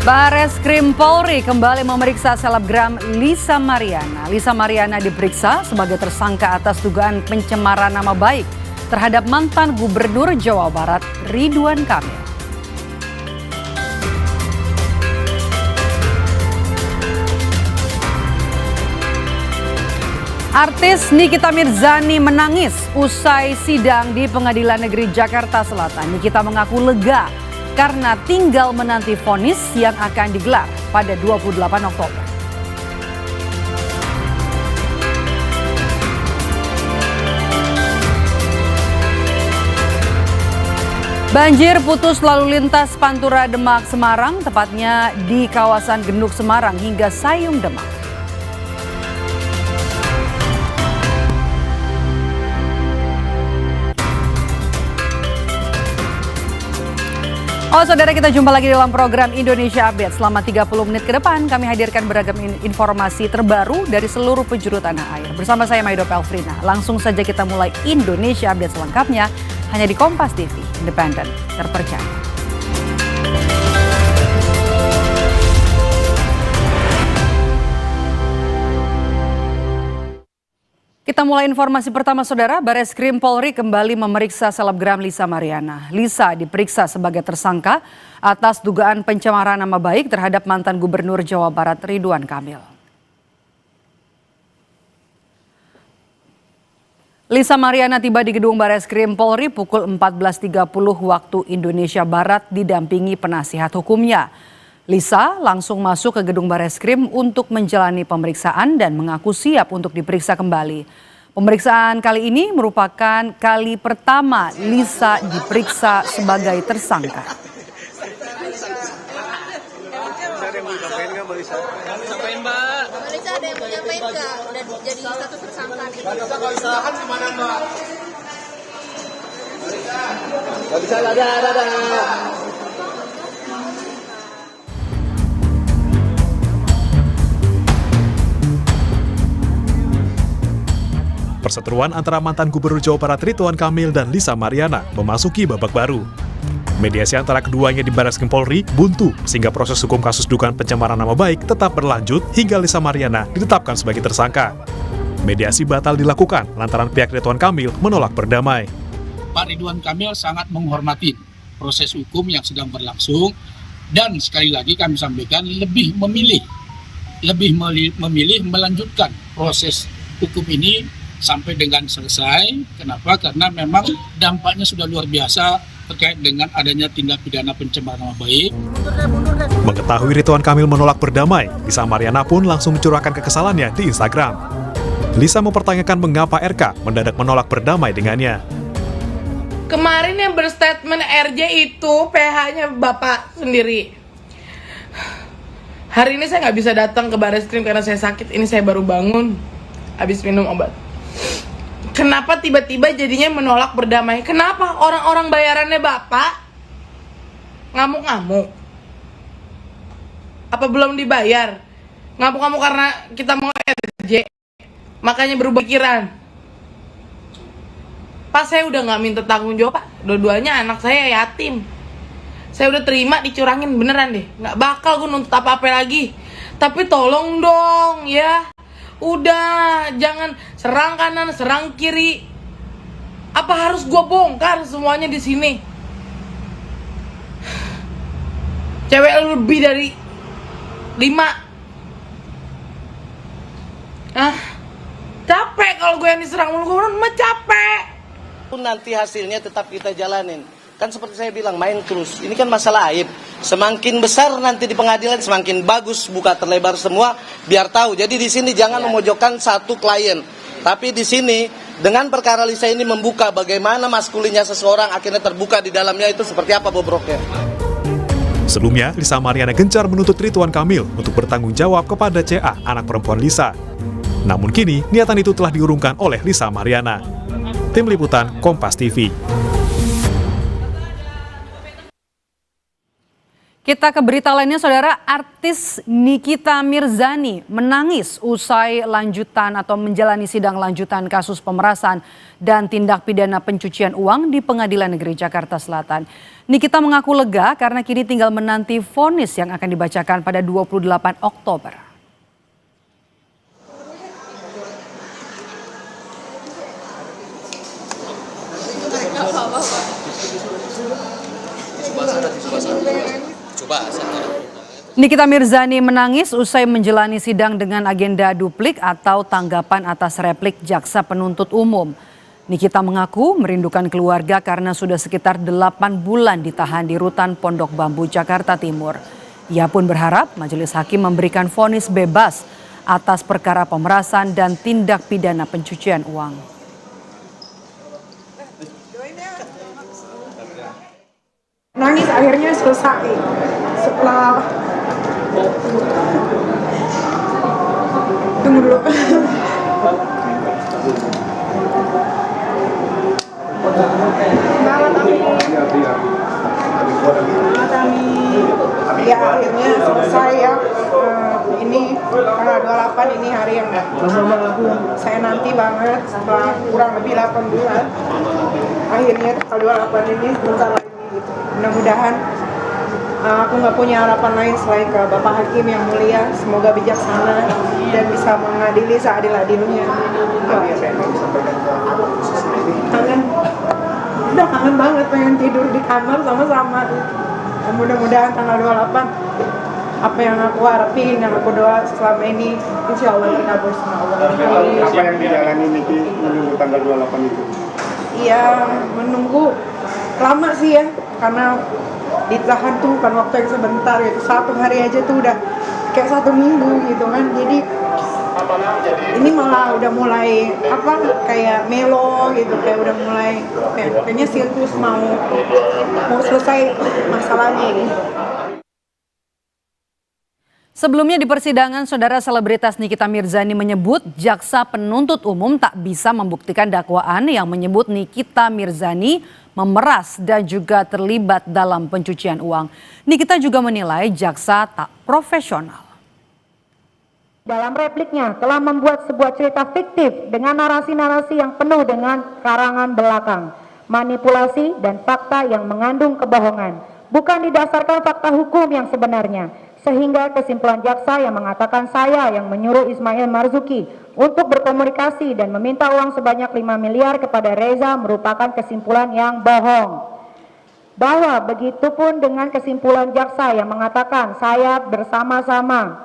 Bareskrim Polri kembali memeriksa selebgram Lisa Mariana. Lisa Mariana diperiksa sebagai tersangka atas dugaan pencemaran nama baik terhadap mantan Gubernur Jawa Barat Ridwan Kamil. Artis Nikita Mirzani menangis usai sidang di Pengadilan Negeri Jakarta Selatan. Nikita mengaku lega karena tinggal menanti vonis yang akan digelar pada 28 Oktober. Banjir putus lalu lintas Pantura Demak Semarang, tepatnya di kawasan Genduk Semarang hingga Sayung Demak. Saudara, kita jumpa lagi dalam program Indonesia Update. Selama 30 menit ke depan kami hadirkan beragam informasi terbaru dari seluruh penjuru tanah air. Bersama saya Maido Pelfrina. Langsung saja kita mulai Indonesia Update selengkapnya hanya di Kompas TV, independen, terpercaya. Kita mulai informasi pertama, Saudara. Bareskrim Polri kembali memeriksa selebgram Lisa Mariana. Lisa diperiksa sebagai tersangka atas dugaan pencemaran nama baik terhadap mantan Gubernur Jawa Barat Ridwan Kamil. Lisa Mariana tiba di gedung Bareskrim Polri pukul 14.30 waktu Indonesia Barat didampingi penasihat hukumnya. Lisa langsung masuk ke gedung Bareskrim untuk menjalani pemeriksaan dan mengaku siap untuk diperiksa kembali. Pemeriksaan kali ini merupakan kali pertama Lisa diperiksa sebagai tersangka. Perseteruan antara mantan Gubernur Jawa Barat Ridwan Kamil dan Lisa Mariana memasuki babak baru. Mediasi antara keduanya di Bareskrim Polri buntu sehingga proses hukum kasus dugaan pencemaran nama baik tetap berlanjut hingga Lisa Mariana ditetapkan sebagai tersangka. Mediasi batal dilakukan lantaran pihak Ridwan Kamil menolak berdamai. Pak Ridwan Kamil sangat menghormati proses hukum yang sedang berlangsung dan sekali lagi kami sampaikan lebih memilih melanjutkan proses hukum ini sampai dengan selesai. Kenapa? Karena memang dampaknya sudah luar biasa terkait dengan adanya tindak pidana pencemaran nama baik. Mengetahui Ridwan Kamil menolak berdamai, Lisa Mariana pun langsung mencurahkan kekesalannya di Instagram. Lisa mempertanyakan mengapa RK mendadak menolak berdamai dengannya. Kemarin yang berstatement RJ itu PH-nya Bapak sendiri. Hari ini saya nggak bisa datang ke Bareskrim karena saya sakit. Ini saya baru bangun habis minum obat. Kenapa tiba-tiba jadinya menolak berdamai? Kenapa orang-orang bayarannya Bapak ngamuk-ngamuk? Apa belum dibayar? Ngamuk-ngamuk karena kita mau RJ, makanya berubah pikiran. Pak, saya udah gak minta tanggung jawab, Pak. Dua-duanya anak saya yatim. Saya udah terima dicurangin beneran deh. Gak bakal gue nuntut apa-apa lagi. Tapi tolong dong ya. Udah, jangan serang kanan, serang kiri. Apa harus gue bongkar semuanya di sini? Cewek lebih dari 5. Capek kalau gue yang diserang mulu, gue capek. Nanti hasilnya tetap kita jalanin. Kan seperti saya bilang, main terus. Ini kan masalah aib. Semakin besar nanti di pengadilan, semakin bagus, buka terlebar semua, biar tahu. Jadi di sini jangan memojokkan satu klien. Tapi di sini, dengan perkara Lisa ini membuka bagaimana maskulinnya seseorang akhirnya terbuka di dalamnya, itu seperti apa bobroknya. Sebelumnya, Lisa Mariana gencar menuntut Ridwan Kamil untuk bertanggung jawab kepada CA, anak perempuan Lisa. Namun kini, niatan itu telah diurungkan oleh Lisa Mariana. Tim Liputan, Kompas TV. Kita ke berita lainnya, saudara. Artis Nikita Mirzani menangis usai lanjutan atau menjalani sidang lanjutan kasus pemerasan dan tindak pidana pencucian uang di Pengadilan Negeri Jakarta Selatan. Nikita mengaku lega karena kini tinggal menanti vonis yang akan dibacakan pada 28 Oktober. Nikita Mirzani menangis usai menjalani sidang dengan agenda duplik atau tanggapan atas replik jaksa penuntut umum. Nikita mengaku merindukan keluarga karena sudah sekitar 8 bulan ditahan di Rutan Pondok Bambu, Jakarta Timur. Ia pun berharap majelis hakim memberikan vonis bebas atas perkara pemerasan dan tindak pidana pencucian uang. Nangis akhirnya selesai setelah tunggu dulu. Ya akhirnya selesai ya. Ini tanggal 28 ini hari yang saya nanti banget setelah kurang lebih 8 bulan. Akhirnya tanggal 28 ini sebentar lagi gitu. Mudah-mudahan aku nggak punya harapan lain selain ke Bapak Hakim yang mulia, semoga bijaksana dan bisa mengadili seadil-adilnya. Kangen, udah kangen banget pengen tidur di kamar sama-sama. Mudah-mudahan tanggal 28 apa yang aku harapin, yang aku doa selama ini, insya Allah terkabul sama Allah. Apa yang dijalani Niki menunggu tanggal 28 itu? Iya, menunggu lama sih ya, karena ditahan tuh kan waktu yang sebentar gitu, 1 hari aja tuh udah kayak 1 minggu gitu kan. Jadi ini malah udah mulai kayak melo gitu, kayak udah mulai kayaknya sirkus mau selesai masalahnya ini. Sebelumnya di persidangan, saudara, selebritas Nikita Mirzani menyebut jaksa penuntut umum tak bisa membuktikan dakwaan yang menyebut Nikita Mirzani memeras dan juga terlibat dalam pencucian uang. Nikita juga menilai jaksa tak profesional. Dalam repliknya telah membuat sebuah cerita fiktif dengan narasi-narasi yang penuh dengan karangan belakang, manipulasi dan fakta yang mengandung kebohongan, bukan didasarkan fakta hukum yang sebenarnya. Sehingga kesimpulan jaksa yang mengatakan saya yang menyuruh Ismail Marzuki untuk berkomunikasi dan meminta uang sebanyak 5 miliar kepada Reza merupakan kesimpulan yang bohong. Bahwa begitupun dengan kesimpulan jaksa yang mengatakan saya bersama-sama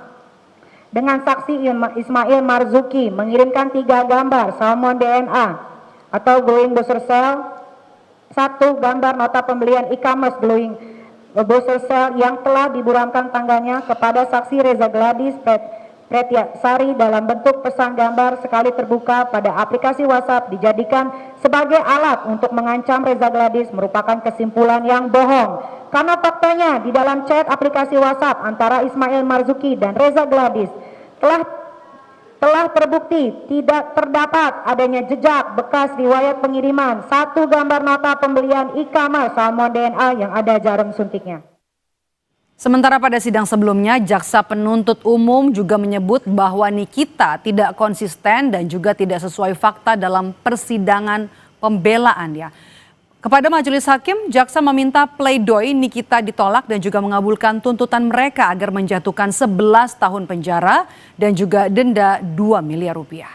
dengan saksi Ismail Marzuki mengirimkan 3 gambar salmon DNA atau glowing buzzer cell, 1 gambar nota pembelian e-commerce glowing buzzer cell yang telah diburamkan tanggalnya kepada saksi Reza Gladys Pretiasari dalam bentuk pesan gambar sekali terbuka pada aplikasi WhatsApp dijadikan sebagai alat untuk mengancam Reza Gladys merupakan kesimpulan yang bohong. Karena faktanya di dalam chat aplikasi WhatsApp antara Ismail Marzuki dan Reza Gladys telah terbukti tidak terdapat adanya jejak bekas riwayat pengiriman 1 gambar nota pembelian e-commerce salmon DNA yang ada jarum suntiknya. Sementara pada sidang sebelumnya, jaksa penuntut umum juga menyebut bahwa Nikita tidak konsisten dan juga tidak sesuai fakta dalam persidangan pembelaan ya. Kepada majelis hakim, jaksa meminta pledoi Nikita ditolak dan juga mengabulkan tuntutan mereka agar menjatuhkan 11 tahun penjara dan juga denda 2 miliar rupiah.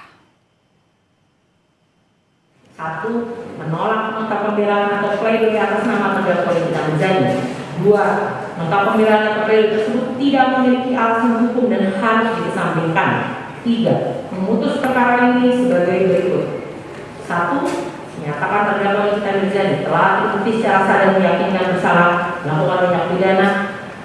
1. Menolak nota pembelaan atau pledoi atas nama terdakwa Nikita Mirzani. 2. Nota pembelaan atau pledoi tersebut tidak memiliki alasan hukum dan harus dikesampingkan. 3. Memutus perkara ini sebagai berikut. 1. Menyatakan terdakwa Nikita Mirzani telah terbukti secara sah dan meyakinkan bersalah melakukan tindak pidana,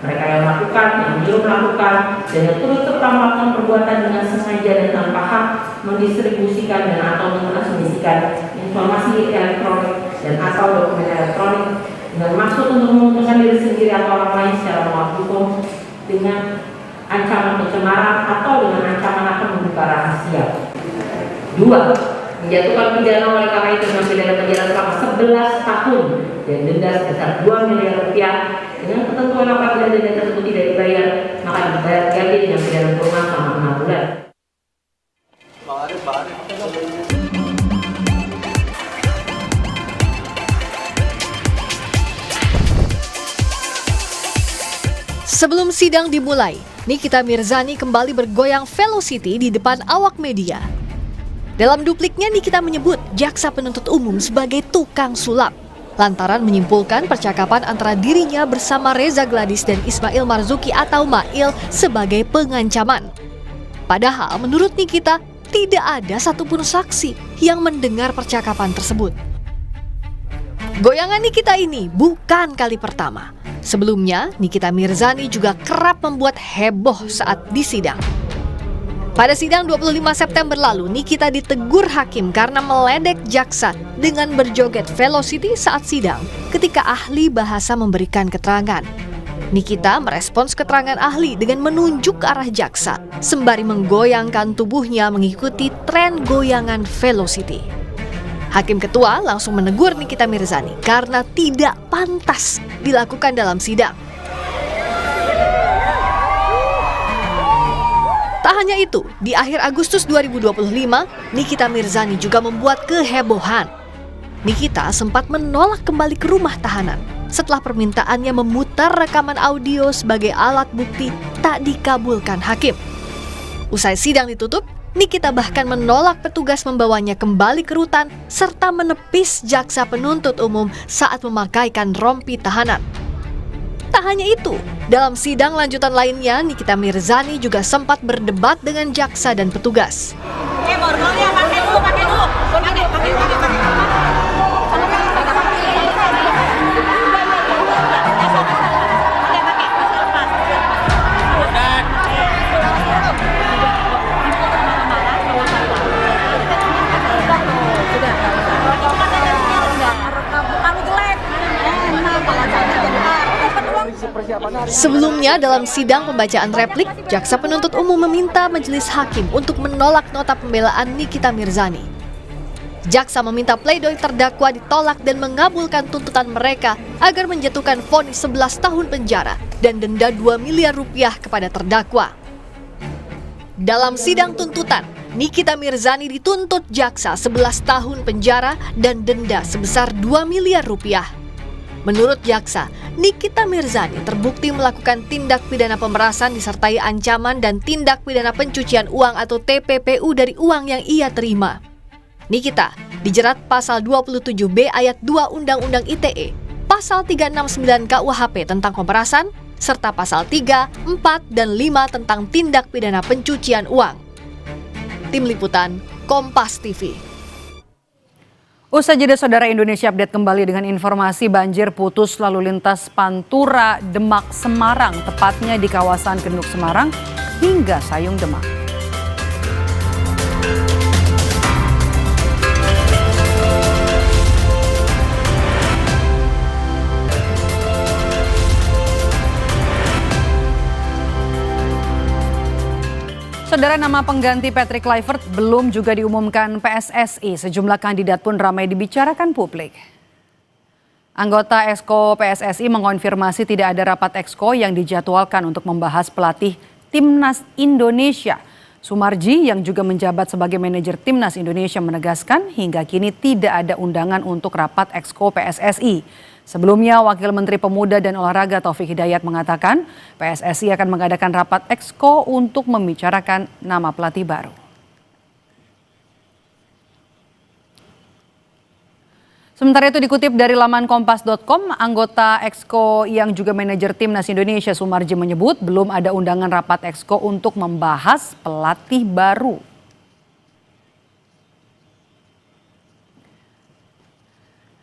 mereka yang melakukan, yang menyuruh melakukan, dan yang turut serta melakukan perbuatan dengan sengaja dan tanpa hak mendistribusikan dan atau mentransmisikan informasi elektronik dan atau dokumen elektronik dengan maksud untuk menguntungkan diri sendiri atau orang lain secara melawan hukum dengan ancaman pencemaran atau dengan ancaman akan membuka rahasia. 2. Dijatuhkan pidana oleh karena itu dengan pidana penjara selama 11 tahun dan denda sebesar 2 miliar rupiah. Dengan ketentuan apabila denda tersebut tidak dibayar, maka dibayar ganti dengan pidana kurungan selama 6 bulan. Sebelum sidang dimulai, Nikita Mirzani kembali bergoyang velocity di depan awak media. Dalam dupliknya, Nikita menyebut jaksa penuntut umum sebagai tukang sulap, lantaran menyimpulkan percakapan antara dirinya bersama Reza Gladys dan Ismail Marzuki atau Mail sebagai pengancaman. Padahal menurut Nikita, tidak ada satupun saksi yang mendengar percakapan tersebut. Goyangan Nikita ini bukan kali pertama. Sebelumnya, Nikita Mirzani juga kerap membuat heboh saat disidang. Pada sidang 25 September lalu, Nikita ditegur hakim karena meledek jaksa dengan berjoget velocity saat sidang ketika ahli bahasa memberikan keterangan. Nikita merespons keterangan ahli dengan menunjuk ke arah jaksa, sembari menggoyangkan tubuhnya mengikuti tren goyangan velocity. Hakim ketua langsung menegur Nikita Mirzani karena tidak pantas dilakukan dalam sidang. Tak hanya itu, di akhir Agustus 2025, Nikita Mirzani juga membuat kehebohan. Nikita sempat menolak kembali ke rumah tahanan setelah permintaannya memutar rekaman audio sebagai alat bukti tak dikabulkan hakim. Usai sidang ditutup, Nikita bahkan menolak petugas membawanya kembali ke rutan serta menepis jaksa penuntut umum saat memakaikan rompi tahanan. Tak hanya itu, dalam sidang lanjutan lainnya, Nikita Mirzani juga sempat berdebat dengan jaksa dan petugas. Sebelumnya dalam sidang pembacaan replik, jaksa penuntut umum meminta majelis hakim untuk menolak nota pembelaan Nikita Mirzani. Jaksa meminta pledoi terdakwa ditolak dan mengabulkan tuntutan mereka agar menjatuhkan vonis 11 tahun penjara dan denda 2 miliar rupiah kepada terdakwa. Dalam sidang tuntutan, Nikita Mirzani dituntut jaksa 11 tahun penjara dan denda sebesar 2 miliar rupiah. Menurut jaksa, Nikita Mirzani terbukti melakukan tindak pidana pemerasan disertai ancaman dan tindak pidana pencucian uang atau TPPU dari uang yang ia terima. Nikita dijerat pasal 27B ayat 2 Undang-Undang ITE, pasal 369 KUHP tentang pemerasan, serta pasal 3, 4, dan 5 tentang tindak pidana pencucian uang. Tim Liputan, Kompas TV. Usai jeda, Saudara, Indonesia Update kembali dengan informasi banjir putus lalu lintas Pantura Demak Semarang, tepatnya di kawasan Genduk Semarang hingga Sayung Demak. Saudara, nama pengganti Patrick Kluivert belum juga diumumkan PSSI. Sejumlah kandidat pun ramai dibicarakan publik. Anggota Exco PSSI mengonfirmasi tidak ada rapat Exco yang dijadwalkan untuk membahas pelatih Timnas Indonesia. Sumarji yang juga menjabat sebagai manajer Timnas Indonesia menegaskan hingga kini tidak ada undangan untuk rapat Exco PSSI. Sebelumnya, Wakil Menteri Pemuda dan Olahraga Taufik Hidayat mengatakan PSSI akan mengadakan rapat Exco untuk membicarakan nama pelatih baru. Sementara itu, dikutip dari laman kompas.com, anggota Exco yang juga manajer Timnas Indonesia Sumarji menyebut belum ada undangan rapat Exco untuk membahas pelatih baru.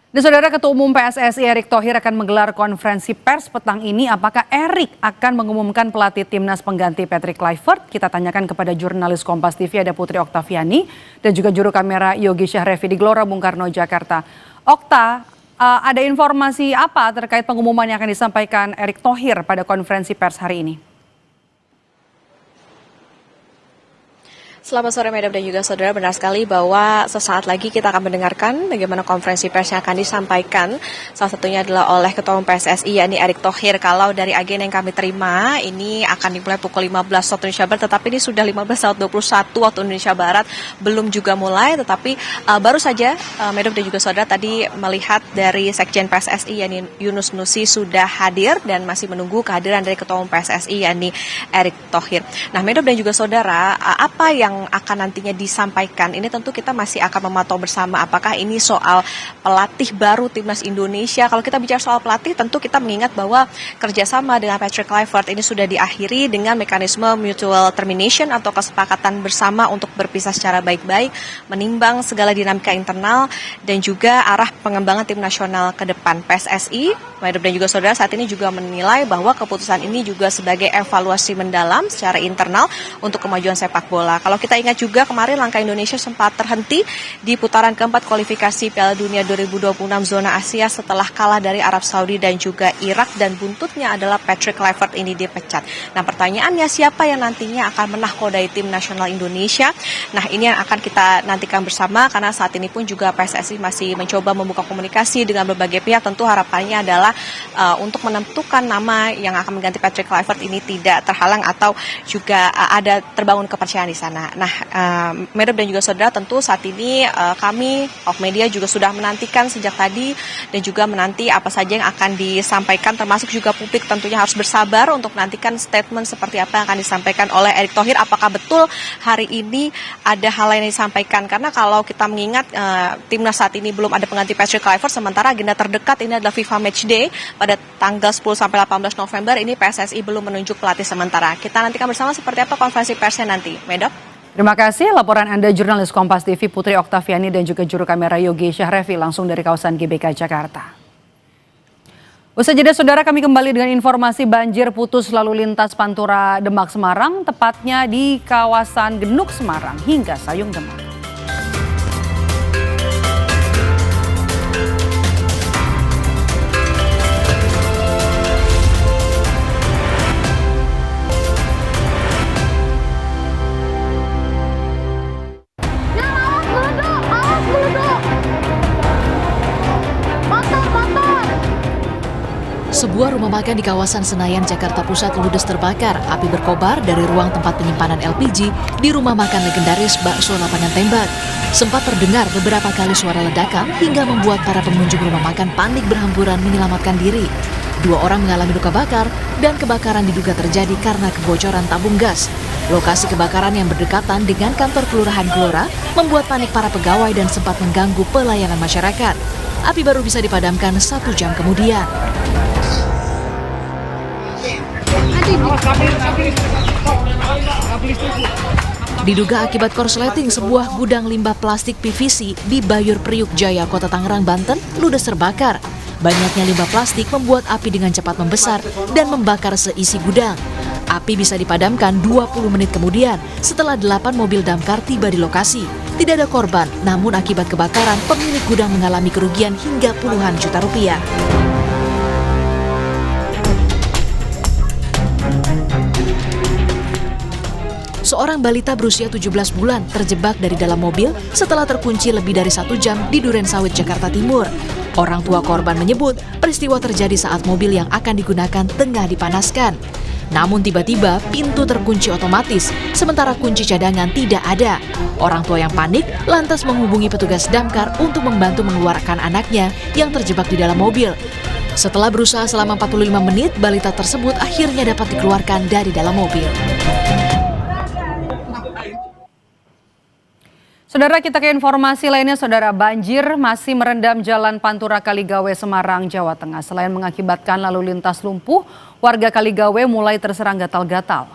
Dan Saudara, Ketua Umum PSSI Erick Thohir akan menggelar konferensi pers petang ini. Apakah Erick akan mengumumkan pelatih Timnas pengganti Patrick Kluivert? Kita tanyakan kepada jurnalis Kompas TV ada Putri Oktaviani dan juga juru kamera Yogi Syahrevi di Gelora Bung Karno, Jakarta. Okta, ada informasi apa terkait pengumuman yang akan disampaikan Erick Thohir pada konferensi pers hari ini? Selamat sore Medap dan juga saudara, benar sekali bahwa sesaat lagi kita akan mendengarkan bagaimana konferensi pers yang akan disampaikan. Salah satunya adalah oleh Ketua Umum PSSI yakni Erick Thohir. Kalau dari agenda yang kami terima ini akan dimulai pukul 15 waktu Indonesia Barat, tetapi ini sudah 15.21 waktu Indonesia Barat, belum juga mulai, tetapi baru saja Medap dan juga saudara tadi melihat dari Sekjen PSSI yakni Yunus Nusi sudah hadir dan masih menunggu kehadiran dari Ketua Umum PSSI yakni Erick Thohir. Nah Medap dan juga saudara, apa yang akan nantinya disampaikan ini tentu kita masih akan memantau bersama apakah ini soal pelatih baru timnas Indonesia. Kalau kita bicara soal pelatih tentu kita mengingat bahwa kerjasama dengan Patrick Kluivert ini sudah diakhiri dengan mekanisme mutual termination atau kesepakatan bersama untuk berpisah secara baik-baik, menimbang segala dinamika internal dan juga arah pengembangan tim nasional ke depan. PSSI Medap dan juga saudara saat ini juga menilai bahwa keputusan ini juga sebagai evaluasi mendalam secara internal untuk kemajuan sepak bola. Kalau kita ingat juga kemarin langkah Indonesia sempat terhenti di putaran keempat kualifikasi Piala Dunia 2026 zona Asia setelah kalah dari Arab Saudi dan juga Irak, dan buntutnya adalah Patrick Kluivert ini dipecat. Nah pertanyaannya, siapa yang nantinya akan menahkodai tim nasional Indonesia? Nah ini yang akan kita nantikan bersama, karena saat ini pun juga PSSI masih mencoba membuka komunikasi dengan berbagai pihak. Tentu harapannya adalah untuk menentukan nama yang akan mengganti Patrick Kluivert ini tidak terhalang atau juga ada terbangun kepercayaan di sana. Nah, Medap dan juga saudara, tentu saat ini kami Awak Media juga sudah menantikan sejak tadi dan juga menanti apa saja yang akan disampaikan, termasuk juga publik tentunya harus bersabar untuk menantikan statement seperti apa yang akan disampaikan oleh Erick Thohir. Apakah betul hari ini ada hal lain yang disampaikan? Karena kalau kita mengingat timnas saat ini belum ada pengganti Patrick Kluivert, sementara agenda terdekat ini adalah FIFA Matchday pada tanggal 10 sampai 18 November. Ini PSSI belum menunjuk pelatih sementara. Kita nantikan bersama seperti apa konferensi persnya nanti. Medap. Terima kasih laporan Anda jurnalis Kompas TV Putri Oktaviani dan juga juru kamera Yogi Syahrevi langsung dari kawasan GBK Jakarta. Usai jeda saudara, kami kembali dengan informasi banjir putus lalu lintas Pantura Demak Semarang, tepatnya di kawasan Genuk Semarang hingga Sayung Demak. Sebuah rumah makan di kawasan Senayan, Jakarta Pusat ludes terbakar. Api berkobar dari ruang tempat penyimpanan LPG di rumah makan legendaris Bakso Lapangan Tembak. Sempat terdengar beberapa kali suara ledakan hingga membuat para pengunjung rumah makan panik berhamburan menyelamatkan diri. 2 orang mengalami luka bakar dan kebakaran diduga terjadi karena kebocoran tabung gas. Lokasi kebakaran yang berdekatan dengan kantor Kelurahan Gelora membuat panik para pegawai dan sempat mengganggu pelayanan masyarakat. Api baru bisa dipadamkan 1 jam kemudian. Diduga akibat korsleting, sebuah gudang limbah plastik PVC di Bayur Priuk Jaya, Kota Tangerang, Banten, ludes terbakar. Banyaknya limbah plastik membuat api dengan cepat membesar dan membakar seisi gudang. Api bisa dipadamkan 20 menit kemudian setelah 8 mobil damkar tiba di lokasi. Tidak ada korban, namun akibat kebakaran, pemilik gudang mengalami kerugian hingga puluhan juta rupiah. Seorang balita berusia 17 bulan terjebak dari dalam mobil setelah terkunci lebih dari 1 jam di Durensawit, Jakarta Timur. Orang tua korban menyebut peristiwa terjadi saat mobil yang akan digunakan tengah dipanaskan. Namun tiba-tiba pintu terkunci otomatis, sementara kunci cadangan tidak ada. Orang tua yang panik lantas menghubungi petugas damkar untuk membantu mengeluarkan anaknya yang terjebak di dalam mobil. Setelah berusaha selama 45 menit, balita tersebut akhirnya dapat dikeluarkan dari dalam mobil. Saudara, kita ke informasi lainnya. Saudara, banjir masih merendam Jalan Pantura Kaligawe, Semarang, Jawa Tengah. Selain mengakibatkan lalu lintas lumpuh, warga Kaligawe mulai terserang gatal-gatal.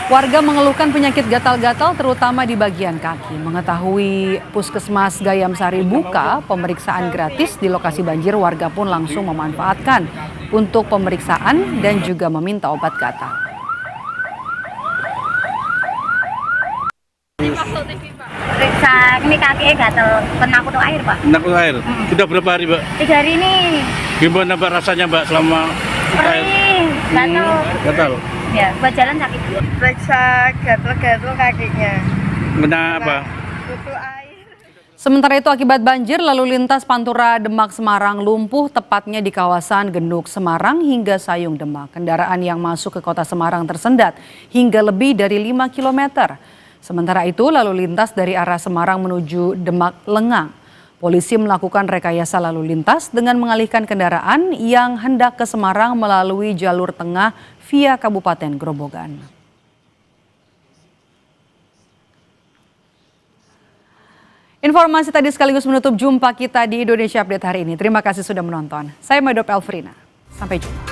Warga mengeluhkan penyakit gatal-gatal terutama di bagian kaki. Mengetahui Puskesmas Gayam Sari buka pemeriksaan gratis di lokasi banjir, warga pun langsung memanfaatkan untuk pemeriksaan dan juga meminta obat gatal. Periksa ini kaki gatel, kena kutu air Pak. Kena kutu air? Sudah berapa hari Mbak? 3 hari ini. Gimana Mbak rasanya Mbak selama perih, gatel. Gatal. Ya, buat jalan sakit. Periksa gatel-gatel kakinya. Kenapa? Butuh air. Sementara itu akibat banjir lalu lintas Pantura Demak Semarang lumpuh tepatnya di kawasan Genuk Semarang hingga Sayung Demak. Kendaraan yang masuk ke kota Semarang tersendat hingga lebih dari 5 km. Sementara itu lalu lintas dari arah Semarang menuju Demak lengang. Polisi melakukan rekayasa lalu lintas dengan mengalihkan kendaraan yang hendak ke Semarang melalui jalur tengah via Kabupaten Grobogan. Informasi tadi sekaligus menutup jumpa kita di Indonesia Update hari ini. Terima kasih sudah menonton. Saya Medop Elfrina. Sampai jumpa.